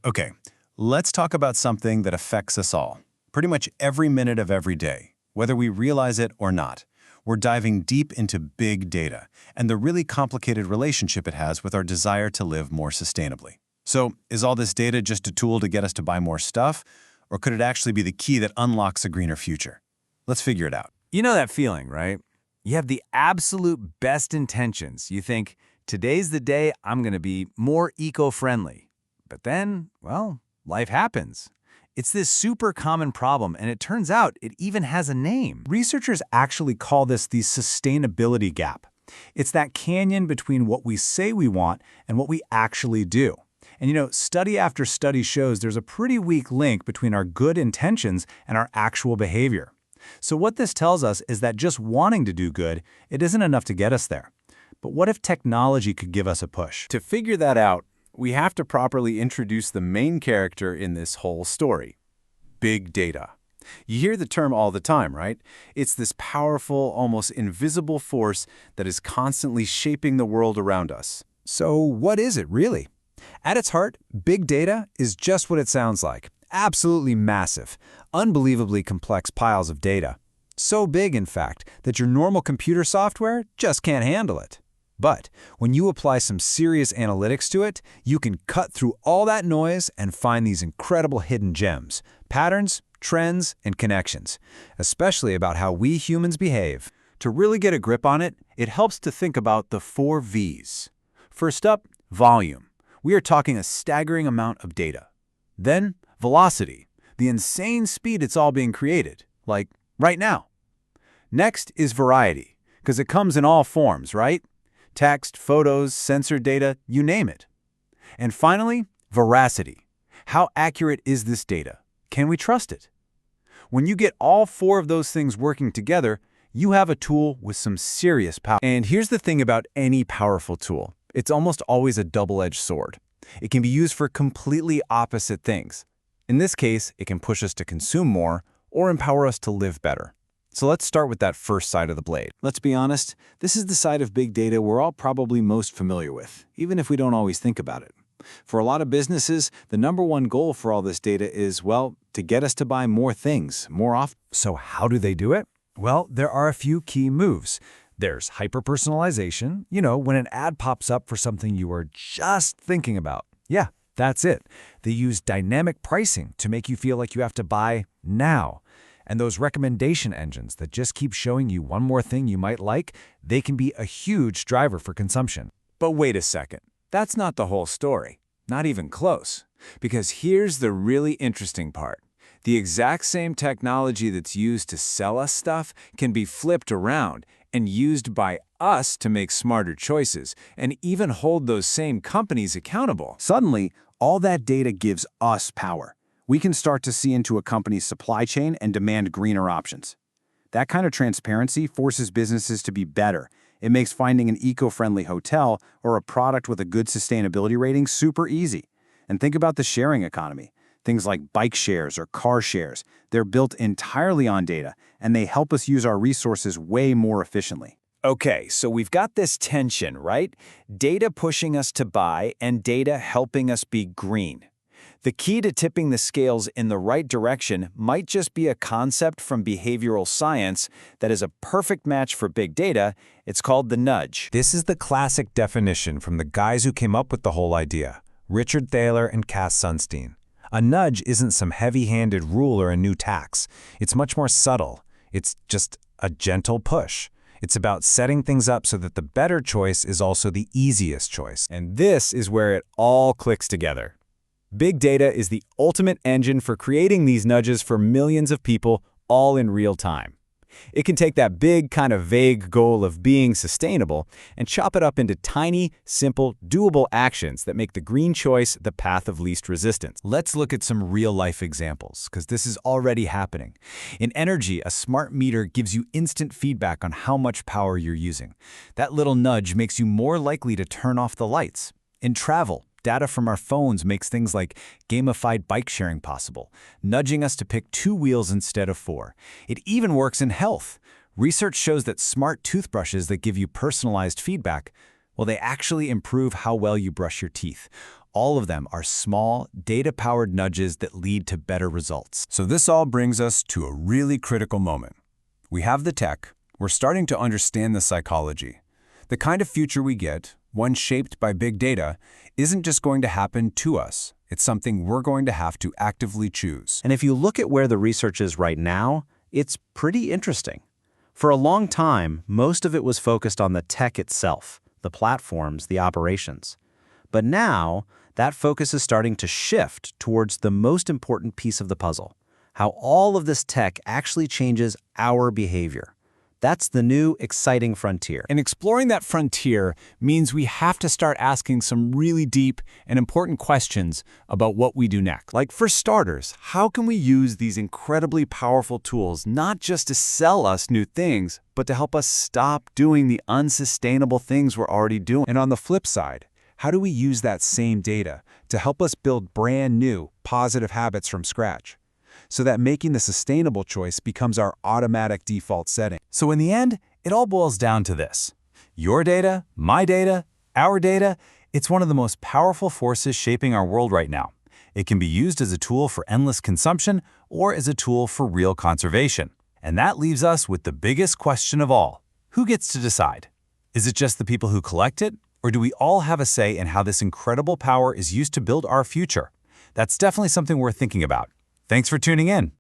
Okay, let's talk about something that affects us all, pretty much every minute of every day, whether we realize it or not. We're diving deep into big data and the really complicated relationship it has with our desire to live more sustainably. So, is all this data just a tool to get us to buy more stuff, or could it actually be the key that unlocks a greener future? Let's figure it out. You know that feeling, right? You have the absolute best intentions. You think, today's the day I'm going to be more eco-friendly. But then, well, life happens. It's this super common problem, and it turns out it even has a name. Researchers actually call this the sustainability gap. It's that canyon between what we say we want and what we actually do. And study after study shows there's a pretty weak link between our good intentions and our actual behavior. So what this tells us is that just wanting to do good, it isn't enough to get us there. But what if technology could give us a push? To figure that out, we have to properly introduce the main character in this whole story: big data. You hear the term all the time, right? It's this powerful, almost invisible force that is constantly shaping the world around us. So what is it really? At its heart, big data is just what it sounds like. Absolutely massive, unbelievably complex piles of data. So big, in fact, that your normal computer software just can't handle it. But when you apply some serious analytics to it, you can cut through all that noise and find these incredible hidden gems, patterns, trends, and connections, especially about how we humans behave. To really get a grip on it, it helps to think about the 4 V's. First up, volume. We are talking a staggering amount of data. Then, velocity, the insane speed it's all being created, like right now. Next is variety, because it comes in all forms, right? Text, photos, sensor data, you name it. And finally, veracity. How accurate is this data? Can we trust it? When you get all 4 of those things working together, you have a tool with some serious power. And here's the thing about any powerful tool. It's almost always a double-edged sword. It can be used for completely opposite things. In this case, it can push us to consume more or empower us to live better. So let's start with that first side of the blade. Let's be honest, this is the side of big data we're all probably most familiar with, even if we don't always think about it. For a lot of businesses, the number 1 goal for all this data is, well, to get us to buy more things, more often. So how do they do it? Well, there are a few key moves. There's hyper-personalization, when an ad pops up for something you were just thinking about. Yeah, that's it. They use dynamic pricing to make you feel like you have to buy now. And those recommendation engines that just keep showing you one more thing you might like, they can be a huge driver for consumption. But wait a second. That's not the whole story. Not even close. Because here's the really interesting part. The exact same technology that's used to sell us stuff can be flipped around and used by us to make smarter choices and even hold those same companies accountable. Suddenly, all that data gives us power. We can start to see into a company's supply chain and demand greener options. That kind of transparency forces businesses to be better. It makes finding an eco-friendly hotel or a product with a good sustainability rating super easy. And think about the sharing economy. Things like bike shares or car shares. They're built entirely on data, and they help us use our resources way more efficiently. Okay, so we've got this tension, right? Data pushing us to buy and data helping us be green. The key to tipping the scales in the right direction might just be a concept from behavioral science that is a perfect match for big data. It's called the nudge. This is the classic definition from the guys who came up with the whole idea, Richard Thaler and Cass Sunstein. A nudge isn't some heavy-handed rule or a new tax. It's much more subtle. It's just a gentle push. It's about setting things up so that the better choice is also the easiest choice. And this is where it all clicks together. Big data is the ultimate engine for creating these nudges for millions of people, all in real time. It can take that big, kind of vague goal of being sustainable and chop it up into tiny, simple, doable actions that make the green choice the path of least resistance. Let's look at some real-life examples, because this is already happening. In energy, a smart meter gives you instant feedback on how much power you're using. That little nudge makes you more likely to turn off the lights. In travel, data from our phones makes things like gamified bike sharing possible, nudging us to pick 2 wheels instead of 4. It even works in health. Research shows that smart toothbrushes that give you personalized feedback, well, they actually improve how well you brush your teeth, All of them are small, data-powered nudges that lead to better results. So this all brings us to a really critical moment. We have the tech, we're starting to understand the psychology. The kind of future we get, one shaped by big data, isn't just going to happen to us. It's something we're going to have to actively choose. And if you look at where the research is right now, it's pretty interesting. For a long time, most of it was focused on the tech itself, the platforms, the operations. But now, that focus is starting to shift towards the most important piece of the puzzle, how all of this tech actually changes our behavior. That's the new, exciting frontier. And exploring that frontier means we have to start asking some really deep and important questions about what we do next. Like, for starters, how can we use these incredibly powerful tools not just to sell us new things, but to help us stop doing the unsustainable things we're already doing? And on the flip side, how do we use that same data to help us build brand new, positive habits from scratch, so that making the sustainable choice becomes our automatic default setting? So in the end, it all boils down to this. Your data, my data, our data, it's one of the most powerful forces shaping our world right now. It can be used as a tool for endless consumption or as a tool for real conservation. And that leaves us with the biggest question of all. Who gets to decide? Is it just the people who collect it? Or do we all have a say in how this incredible power is used to build our future? That's definitely something worth thinking about. Thanks for tuning in.